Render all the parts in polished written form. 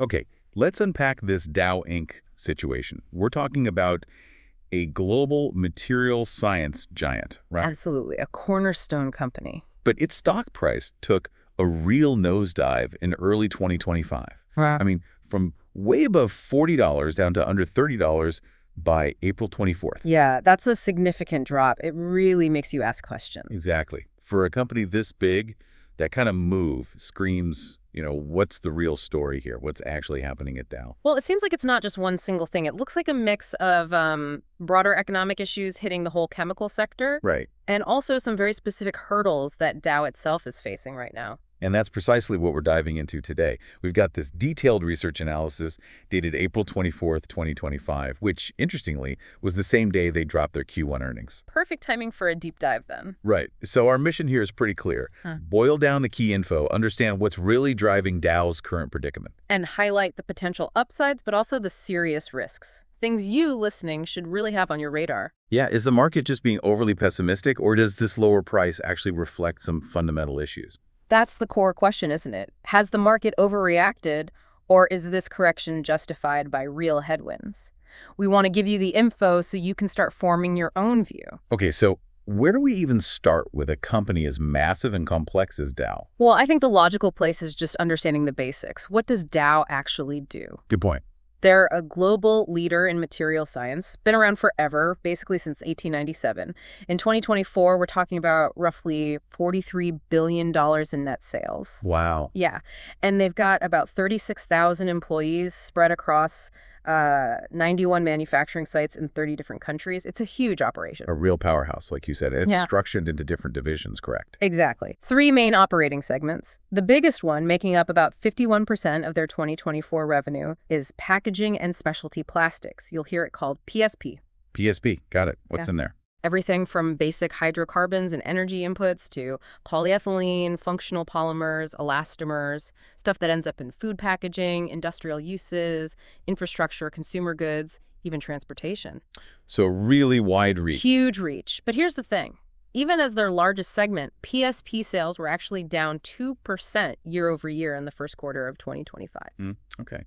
Okay, let's unpack this Dow Inc. situation. We're talking about a global materials science giant, right? Absolutely, a cornerstone company. But its stock price took a real nosedive in early 2025. Wow. I mean, from way above $40 down to under $30 by April 24th. Yeah, that's a significant drop. It really makes you ask questions. Exactly. For a company this big, that kind of move screams, what's the real story here? What's actually happening at Dow? Well, it seems like it's not just one single thing. It looks like a mix of broader economic issues hitting the whole chemical sector, Right. and also some very specific hurdles that Dow itself is facing right now. And that's precisely what we're diving into today. We've got this detailed research analysis dated April 24th, 2025, which, interestingly, was the same day they dropped their Q1 earnings. Perfect timing for a deep dive then. Right. So our mission here is pretty clear. Boil down the key info, understand what's really driving Dow's current predicament. And highlight the potential upsides, but also the serious risks. Things you, listening, should really have on your radar. Yeah, is the market just being overly pessimistic, or does this lower price actually reflect some fundamental issues? That's the core question, isn't it? Has the market overreacted, or is this correction justified by real headwinds? We want to give you the info so you can start forming your own view. Okay, so where do we even start with a company as massive and complex as Dow? Well, I think the logical place is just understanding the basics. What does Dow actually do? Good point. They're a global leader in material science, been around forever, basically since 1897. In 2024, we're talking about roughly $43 billion in net sales. Wow. Yeah, and they've got about 36,000 employees spread across 91 manufacturing sites in 30 different countries. It's a huge operation. A real powerhouse, like you said. And it's Yeah. structured into different divisions, correct? Exactly. 3 main operating segments. The biggest one, making up about 51% of their 2024 revenue, is packaging and specialty plastics. You'll hear it called PSP. PSP, got it. What's in there? Everything from basic hydrocarbons and energy inputs to polyethylene, functional polymers, elastomers, stuff that ends up in food packaging, industrial uses, infrastructure, consumer goods, even transportation. So really wide reach. Huge reach. But here's the thing. Even as their largest segment, PSP sales were actually down 2% year over year in the first quarter of 2025. Okay.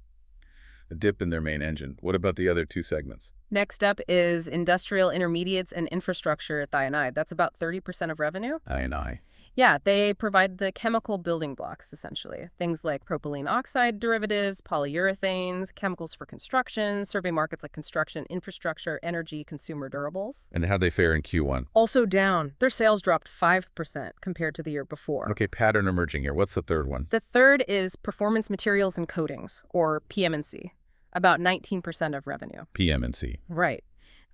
A dip in their main engine. What about the other two segments? Next up is industrial intermediates and infrastructure thiamide. That's about 30% of revenue. I&I. Yeah, they provide the chemical building blocks, essentially. Things like propylene oxide derivatives, polyurethanes, chemicals for construction, serving markets like construction, infrastructure, energy, consumer durables. And how'd they fare in Q1? Also down. Their sales dropped 5% compared to the year before. Okay, pattern emerging here. What's the third one? The third is performance materials and coatings, or PM&C, about 19% of revenue. PM&C. Right.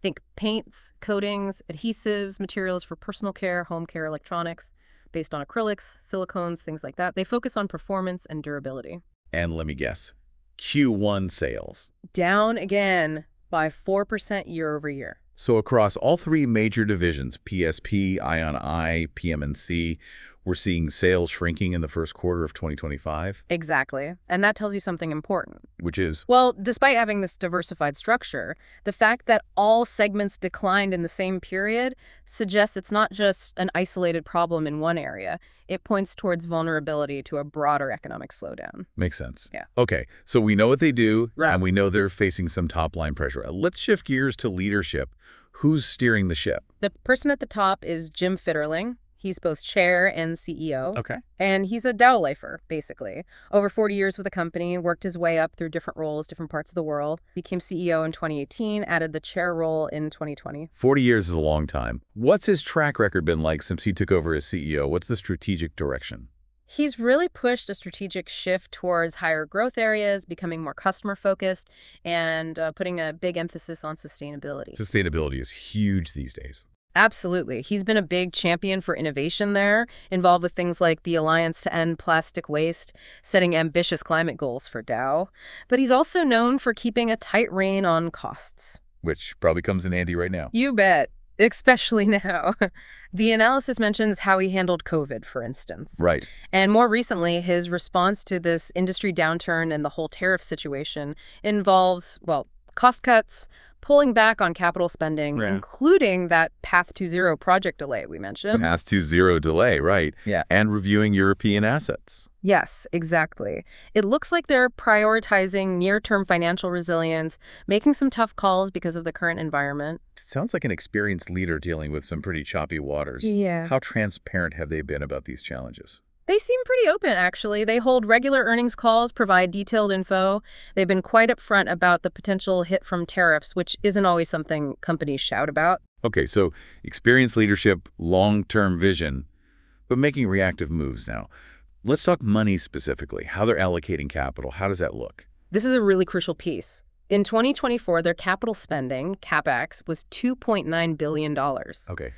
Think paints, coatings, adhesives, materials for personal care, home care, electronics, based on acrylics, silicones, things like that. They focus on performance and durability. And let me guess, Q1 sales. Down again by 4% year over year. So across all three major divisions, PSP, I&I, PM&C, we're seeing sales shrinking in the first quarter of 2025. Exactly. And that tells you something important. Which is? Well, despite having this diversified structure, the fact that all segments declined in the same period suggests it's not just an isolated problem in one area. It points towards vulnerability to a broader economic slowdown. Makes sense. Yeah. Okay, so we know what they do, Right. and we know they're facing some top-line pressure. Let's shift gears to leadership. Who's steering the ship? The person at the top is Jim Fitterling. He's both chair and CEO. Okay. And he's a Dow lifer, basically. Over 40 years with the company, worked his way up through different roles, different parts of the world. Became CEO in 2018, added the chair role in 2020. 40 years is a long time. What's his track record been like since he took over as CEO? What's the strategic direction? He's really pushed a strategic shift towards higher growth areas, becoming more customer-focused, and putting a big emphasis on sustainability. Sustainability is huge these days. Absolutely. He's been a big champion for innovation there, involved with things like the Alliance to End Plastic Waste, setting ambitious climate goals for Dow. But he's also known for keeping a tight rein on costs. Which probably comes in handy right now. You bet. Especially now. The analysis mentions how he handled COVID, for instance. Right. And more recently, his response to this industry downturn and the whole tariff situation involves, well, Cost cuts, pulling back on capital spending, Yeah. including that Path to Zero project delay we mentioned. Path to zero delay, right? Yeah. And reviewing European assets. Yes, exactly. It looks like they're prioritizing near-term financial resilience, making some tough calls because of the current environment. Sounds like an experienced leader dealing with some pretty choppy waters. Yeah. How transparent have they been about these challenges? They seem pretty open, actually. They hold regular earnings calls, provide detailed info. They've been quite upfront about the potential hit from tariffs, which isn't always something companies shout about. Okay, so experienced leadership, long-term vision, but making reactive moves now. Let's talk money specifically, how they're allocating capital. How does that look? This is a really crucial piece. In 2024, their capital spending, CapEx, was $2.9 billion. Okay.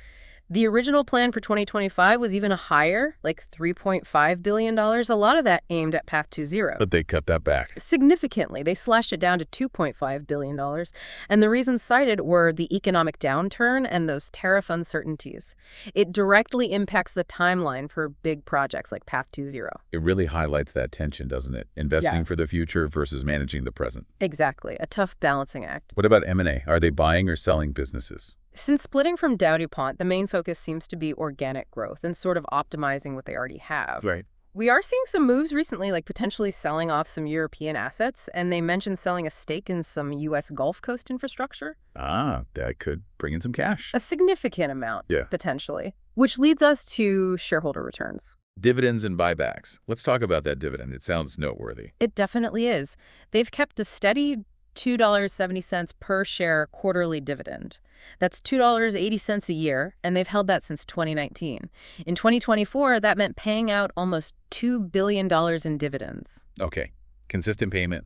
The original plan for 2025 was even higher, like $3.5 billion. A lot of that aimed at Path to Zero. But they cut that back. Significantly, they slashed it down to $2.5 billion. And the reasons cited were the economic downturn and those tariff uncertainties. It directly impacts the timeline for big projects like Path to Zero. It really highlights that tension, doesn't it? Investing Yeah. for the future versus managing the present. Exactly, a tough balancing act. What about M&A? Are they buying or selling businesses? Since splitting from Dow DuPont, the main focus seems to be organic growth and sort of optimizing what they already have. Right. We are seeing some moves recently, like potentially selling off some European assets, and they mentioned selling a stake in some U.S. Gulf Coast infrastructure. That could bring in some cash. A significant amount, Yeah. potentially. Which leads us to shareholder returns. Dividends and buybacks. Let's talk about that dividend. It sounds noteworthy. It definitely is. They've kept a steady $2.70 per share quarterly dividend. That's $2.80 a year, and they've held that since 2019. In 2024, that meant paying out almost $2 billion in dividends. Okay. Consistent payment,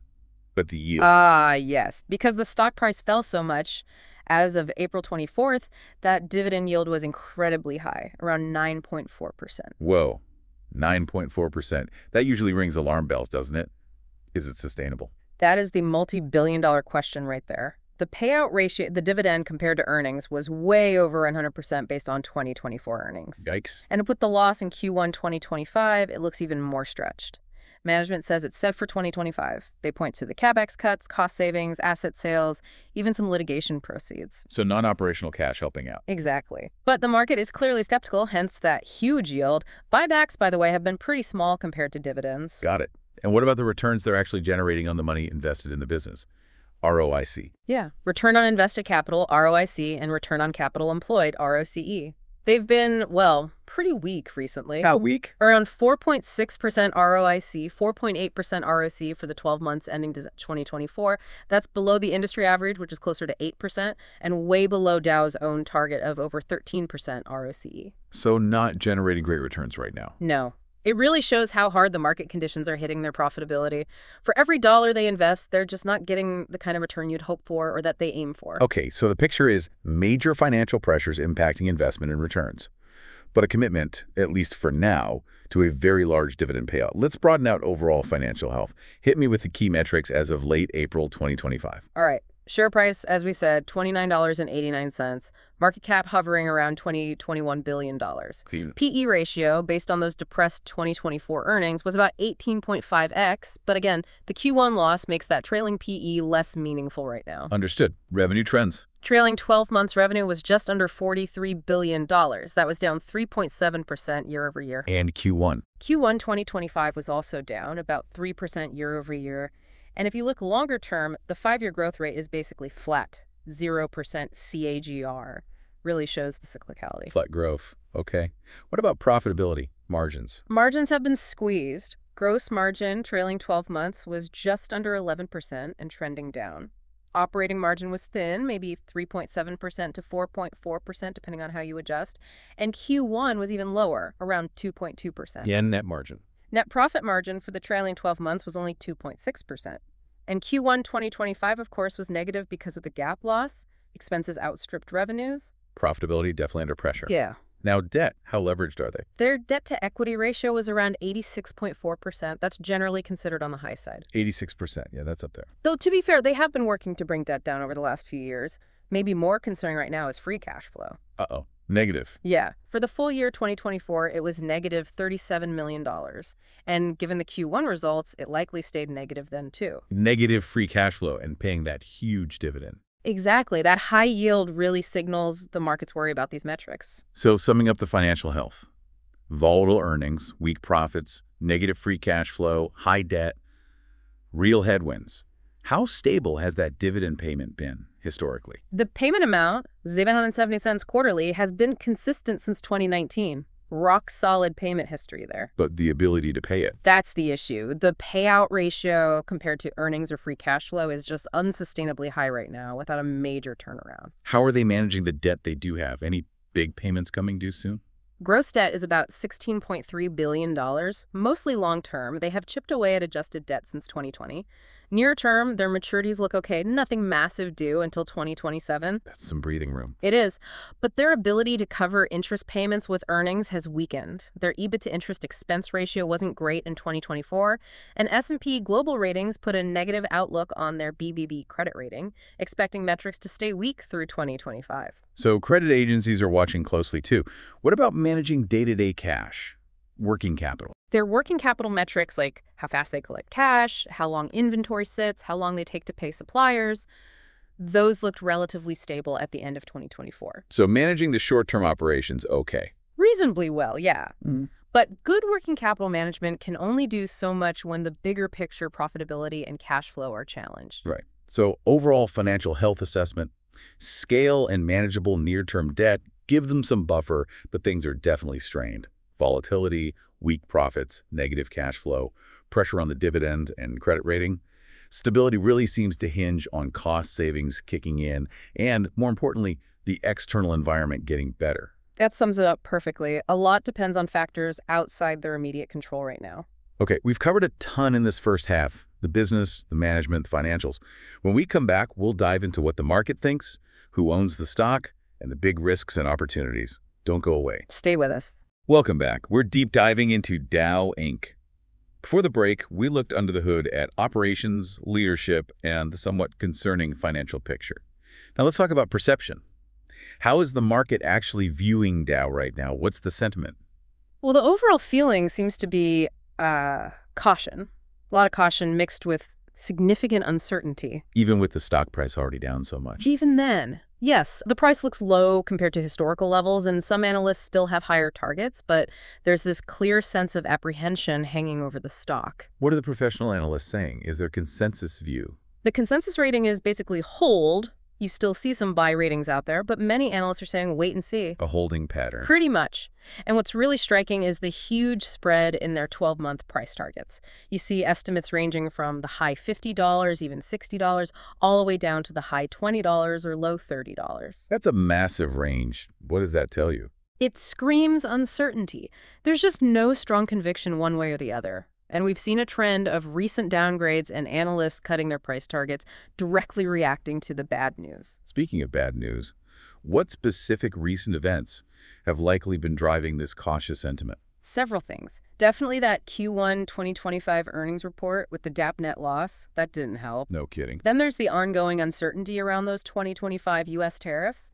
but the yield. Yes. Because the stock price fell so much, as of April 24th, that dividend yield was incredibly high, around 9.4%. Whoa. 9.4%. That usually rings alarm bells, doesn't it? Is it sustainable? That is the multi-billion-dollar question right there. The payout ratio, the dividend compared to earnings, was way over 100% based on 2024 earnings. Yikes. And with the loss in Q1 2025, it looks even more stretched. Management says it's set for 2025. They point to the CapEx cuts, cost savings, asset sales, even some litigation proceeds. So non-operational cash helping out. Exactly. But the market is clearly skeptical, hence that huge yield. Buybacks, by the way, have been pretty small compared to dividends. Got it. And what about the returns they're actually generating on the money invested in the business? ROIC. Yeah. Return on invested capital, ROIC, and return on capital employed, ROCE. They've been, well, pretty weak recently. How weak? Around 4.6% ROIC, 4.8% ROC for the 12 months ending 2024. That's below the industry average, which is closer to 8%, and way below Dow's own target of over 13% ROCE. So not generating great returns right now. No. It really shows how hard the market conditions are hitting their profitability. For every dollar they invest, they're just not getting the kind of return you'd hope for or that they aim for. Okay, so the picture is major financial pressures impacting investment and returns, but a commitment, at least for now, to a very large dividend payout. Let's broaden out overall financial health. Hit me with the key metrics as of late April 2025. All right. Share price, as we said, $29.89. Market cap hovering around $21 billion. PE ratio, based on those depressed 2024 earnings, was about 18.5x. But again, the Q1 loss makes that trailing PE less meaningful right now. Understood. Revenue trends. Trailing 12 months revenue was just under $43 billion. That was down 3.7% year over year. And Q1. Q1 2025 was also down about 3% year over year. And if you look longer term, the 5-year growth rate is basically flat, 0% CAGR. Really shows the cyclicality. Flat growth. Okay. What about profitability, margins? Margins have been squeezed. Gross margin trailing 12 months was just under 11% and trending down. Operating margin was thin, maybe 3.7% to 4.4%, depending on how you adjust. And Q1 was even lower, around 2.2%. Yeah, net margin. Net profit margin for the trailing 12 months was only 2.6%. And Q1 2025, of course, was negative because of the gap loss. Expenses outstripped revenues. Profitability definitely under pressure. Yeah. Now debt, how leveraged are they? Their debt-to-equity ratio was around 86.4%. That's generally considered on the high side. 86%. Yeah, that's up there. Though, to be fair, they have been working to bring debt down over the last few years. Maybe more concerning right now is free cash flow. Uh-oh. Negative. Yeah. For the full year 2024, it was negative $37 million. And given the Q1 results, it likely stayed negative then too. Negative free cash flow and paying that huge dividend. Exactly. That high yield really signals the market's worry about these metrics. So summing up the financial health, volatile earnings, weak profits, negative free cash flow, high debt, real headwinds. How stable has that dividend payment been historically? The payment amount, 770 cents quarterly, has been consistent since 2019. Rock solid payment history there. But the ability to pay it. That's the issue. The payout ratio compared to earnings or free cash flow is just unsustainably high right now without a major turnaround. How are they managing the debt they do have? Any big payments coming due soon? Gross debt is about $16.3 billion, mostly long-term. They have chipped away at adjusted debt since 2020. Near term, their maturities look okay. Nothing massive due until 2027. That's some breathing room. It is. But their ability to cover interest payments with earnings has weakened. Their EBIT to interest expense ratio wasn't great in 2024. And S&P Global Ratings put a negative outlook on their BBB credit rating, expecting metrics to stay weak through 2025. So credit agencies are watching closely too. What about managing day-to-day cash, working capital? Their working capital metrics, like how fast they collect cash, how long inventory sits, how long they take to pay suppliers, those looked relatively stable at the end of 2024. So managing the short-term operations, okay. Reasonably well, yeah. But good working capital management can only do so much when the bigger picture profitability and cash flow are challenged. Right. So overall financial health assessment, scale and manageable near-term debt, give them some buffer, but things are definitely strained. Volatility, weak profits, negative cash flow, pressure on the dividend and credit rating. Stability really seems to hinge on cost savings kicking in and, more importantly, the external environment getting better. That sums it up perfectly. A lot depends on factors outside their immediate control right now. Okay, we've covered a ton in this first half. The business, the management, the financials. When we come back, we'll dive into what the market thinks, who owns the stock, and the big risks and opportunities. Don't go away. Stay with us. Welcome back. We're deep diving into Dow Inc. Before the break, we looked under the hood at operations, leadership, and the somewhat concerning financial picture. Now let's talk about perception. How is the market actually viewing Dow right now? What's the sentiment? Well, the overall feeling seems to be caution. A lot of caution mixed with significant uncertainty. Even with the stock price already down so much. Even then, yes, the price looks low compared to historical levels, and some analysts still have higher targets, but there's this clear sense of apprehension hanging over the stock. What are the professional analysts saying? Is there consensus view? The consensus rating is basically hold. You still see some buy ratings out there, but many analysts are saying wait and see. A holding pattern. Pretty much. And what's really striking is the huge spread in their 12-month price targets. You see estimates ranging from the high $50, even $60, all the way down to the high $20 or low $30. That's a massive range. What does that tell you? It screams uncertainty. There's just no strong conviction one way or the other. And we've seen a trend of recent downgrades and analysts cutting their price targets, directly reacting to the bad news. Speaking of bad news, what specific recent events have likely been driving this cautious sentiment? Several things. Definitely that Q1 2025 earnings report with the DAP net loss. That didn't help. No kidding. Then there's the ongoing uncertainty around those 2025 U.S. tariffs.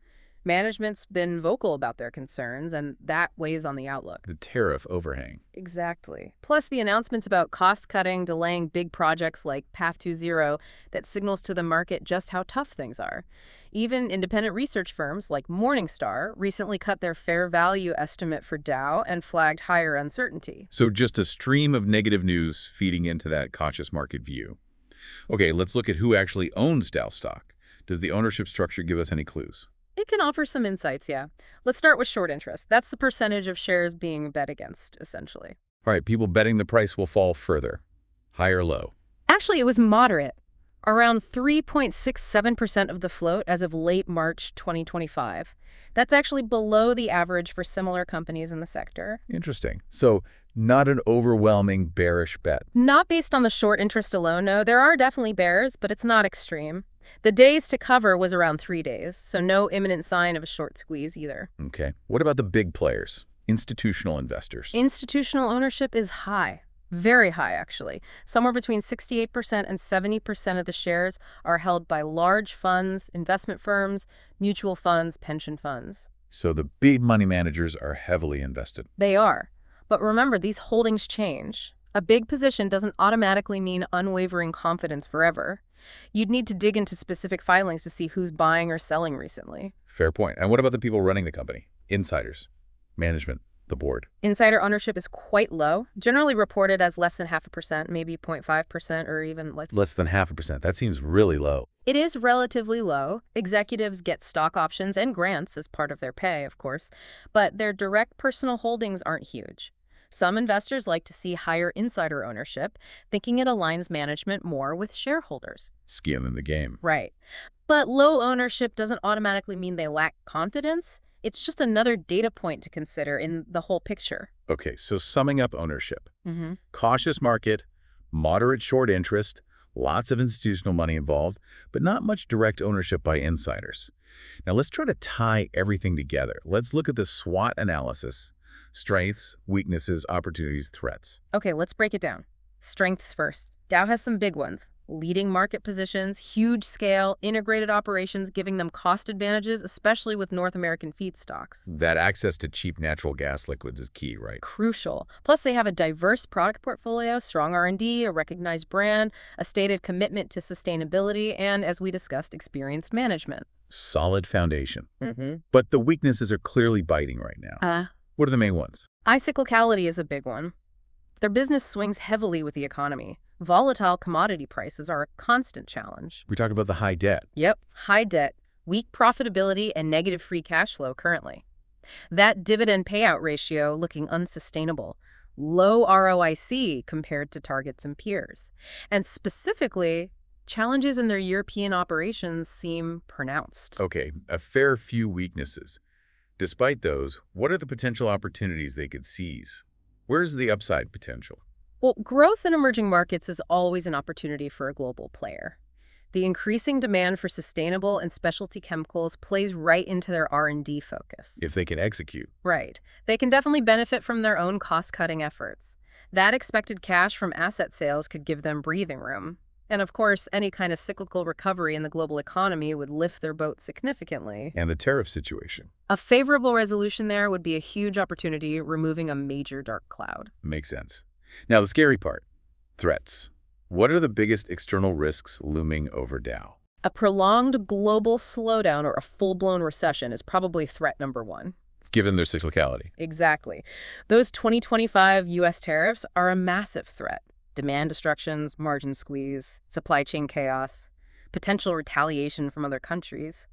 Management's been vocal about their concerns, and that weighs on the outlook. The tariff overhang. Exactly. Plus the announcements about cost-cutting, delaying big projects like Path to Zero that signals to the market just how tough things are. Even independent research firms like Morningstar recently cut their fair value estimate for Dow and flagged higher uncertainty. So just a stream of negative news feeding into that cautious market view. Okay, let's look at who actually owns Dow stock. Does the ownership structure give us any clues? It can offer some insights, yeah. Let's start with short interest. That's the percentage of shares being bet against, essentially. All right, people betting the price will fall further. High or low? Actually, it was moderate. Around 3.67% of the float as of late March 2025. That's actually below the average for similar companies in the sector. Interesting. So not an overwhelming bearish bet. Not based on the short interest alone, no. There are definitely bears, but it's not extreme. The days to cover was around 3 days, so no imminent sign of a short squeeze either. Okay. What about the big players, institutional investors? Institutional ownership is high. Very high, actually. Somewhere between 68% and 70% of the shares are held by large funds, investment firms, mutual funds, pension funds. So the big money managers are heavily invested. They are. But remember, these holdings change. A big position doesn't automatically mean unwavering confidence forever. You'd need to dig into specific filings to see who's buying or selling recently. Fair point. And what about the people running the company? Insiders, management, the board. Insider ownership is quite low, generally reported as less than 0.5%, maybe 0.5%, or even less. Less than 0.5%. That seems really low. It is relatively low. Executives get stock options and grants as part of their pay, of course, but their direct personal holdings aren't huge. Some investors like to see higher insider ownership, thinking it aligns management more with shareholders. Skin in the game. Right. But low ownership doesn't automatically mean they lack confidence. It's just another data point to consider in the whole picture. Okay, so summing up ownership. Mm-hmm. Cautious market, moderate short interest, lots of institutional money involved, but not much direct ownership by insiders. Now let's try to tie everything together. Let's look at the SWOT analysis. Strengths, weaknesses, opportunities, threats. Okay, let's break it down. Strengths first. Dow has some big ones. Leading market positions, huge scale, integrated operations, giving them cost advantages, especially with North American feedstocks. That access to cheap natural gas liquids is key, right? Crucial. Plus, they have a diverse product portfolio, strong R&D, a recognized brand, a stated commitment to sustainability, and, as we discussed, experienced management. Solid foundation. Mm-hmm. But the weaknesses are clearly biting right now. What are the main ones? Cyclicality is a big one. Their business swings heavily with the economy. Volatile commodity prices are a constant challenge. We talked about the high debt. Yep, high debt, weak profitability, and negative free cash flow currently. That dividend payout ratio looking unsustainable. Low ROIC compared to targets and peers. And specifically, challenges in their European operations seem pronounced. Okay, a fair few weaknesses. Despite those, what are the potential opportunities they could seize? Where's the upside potential? Well, growth in emerging markets is always an opportunity for a global player. The increasing demand for sustainable and specialty chemicals plays right into their R&D focus. If they can execute. Right. They can definitely benefit from their own cost-cutting efforts. That expected cash from asset sales could give them breathing room. And of course, any kind of cyclical recovery in the global economy would lift their boat significantly. And the tariff situation. A favorable resolution there would be a huge opportunity, removing a major dark cloud. Makes sense. Now the scary part, threats. What are the biggest external risks looming over Dow? A prolonged global slowdown or a full-blown recession is probably threat number one. Given their cyclicality. Exactly. Those 2025 U.S. tariffs are a massive threat. Demand destructions, margin squeeze, supply chain chaos, potential retaliation from other countries.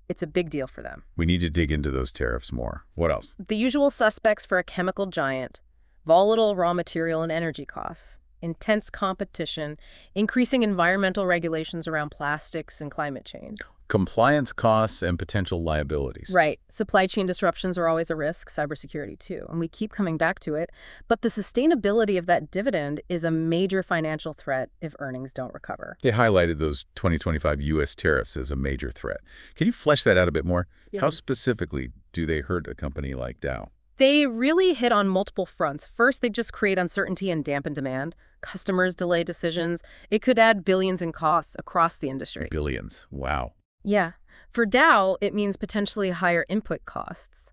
It's a big deal for them. We need to dig into those tariffs more. What else? The usual suspects for a chemical giant: volatile raw material and energy costs, intense competition, increasing environmental regulations around plastics and climate change. Compliance costs and potential liabilities. Right. Supply chain disruptions are always a risk, cybersecurity too, and we keep coming back to it. But the sustainability of that dividend is a major financial threat if earnings don't recover. They highlighted those 2025 U.S. tariffs as a major threat. Can you flesh that out a bit more? Yeah. How specifically do they hurt a company like Dow? They really hit on multiple fronts. First, they just create uncertainty and dampen demand. Customers delay decisions. It could add billions in costs across the industry. Billions. Wow. Yeah. For Dow, it means potentially higher input costs.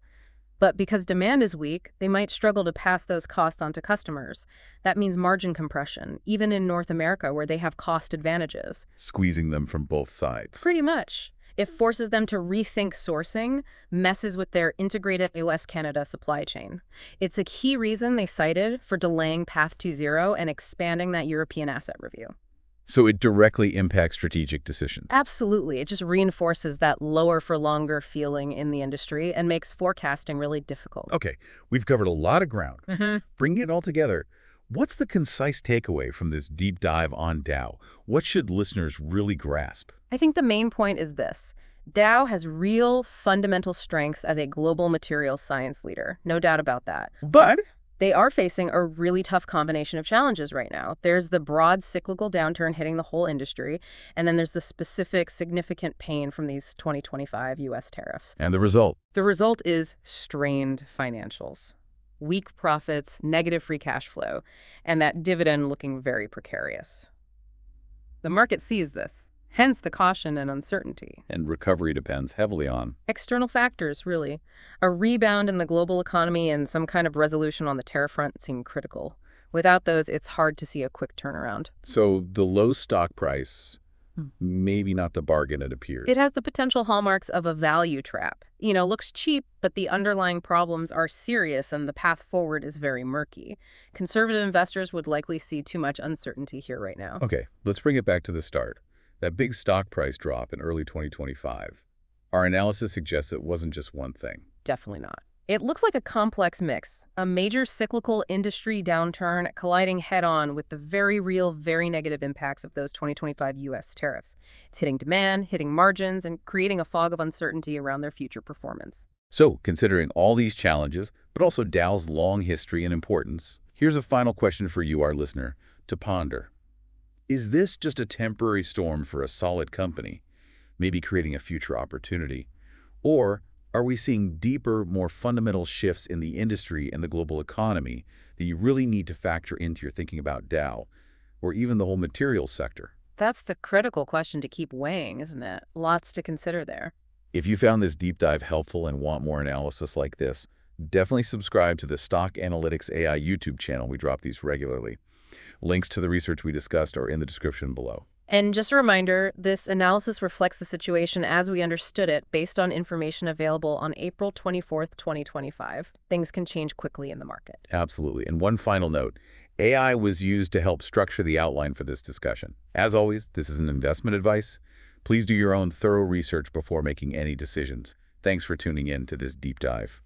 But because demand is weak, they might struggle to pass those costs on to customers. That means margin compression, even in North America where they have cost advantages. Squeezing them from both sides. Pretty much. It forces them to rethink sourcing, messes with their integrated US-Canada supply chain. It's a key reason they cited for delaying Path to Zero and expanding that European asset review. So it directly impacts strategic decisions. Absolutely. It just reinforces that lower for longer feeling in the industry and makes forecasting really difficult. Okay, we've covered a lot of ground. Mm-hmm. Bringing it all together, what's the concise takeaway from this deep dive on Dow? What should listeners really grasp? I think the main point is this. Dow has real fundamental strengths as a global materials science leader. No doubt about that. But they are facing a really tough combination of challenges right now. There's the broad cyclical downturn hitting the whole industry, and then there's the specific significant pain from these 2025 U.S. tariffs. And the result? The result is strained financials, weak profits, negative free cash flow, and that dividend looking very precarious. The market sees this. Hence the caution and uncertainty. And recovery depends heavily on. External factors, really. A rebound in the global economy and some kind of resolution on the tariff front seem critical. Without those, it's hard to see a quick turnaround. So the low stock price, maybe not the bargain it appears. It has the potential hallmarks of a value trap. Looks cheap, but the underlying problems are serious and the path forward is very murky. Conservative investors would likely see too much uncertainty here right now. Okay, let's bring it back to the start. That big stock price drop in early 2025. Our analysis suggests it wasn't just one thing. Definitely not. It looks like a complex mix, a major cyclical industry downturn colliding head-on with the very real, very negative impacts of those 2025 U.S. tariffs. It's hitting demand, hitting margins, and creating a fog of uncertainty around their future performance. So, considering all these challenges, but also Dow's long history and importance, here's a final question for you, our listener, to ponder. Is this just a temporary storm for a solid company, maybe creating a future opportunity? Or are we seeing deeper, more fundamental shifts in the industry and the global economy that you really need to factor into your thinking about Dow, or even the whole materials sector? That's the critical question to keep weighing, isn't it? Lots to consider there. If you found this deep dive helpful and want more analysis like this, definitely subscribe to the Stock Analytics AI YouTube channel. We drop these regularly. Links to the research we discussed are in the description below. And just a reminder, this analysis reflects the situation as we understood it based on information available on April 24th, 2025. Things can change quickly in the market. Absolutely. And one final note, AI was used to help structure the outline for this discussion. As always, this is an investment advice. Please do your own thorough research before making any decisions. Thanks for tuning in to this deep dive.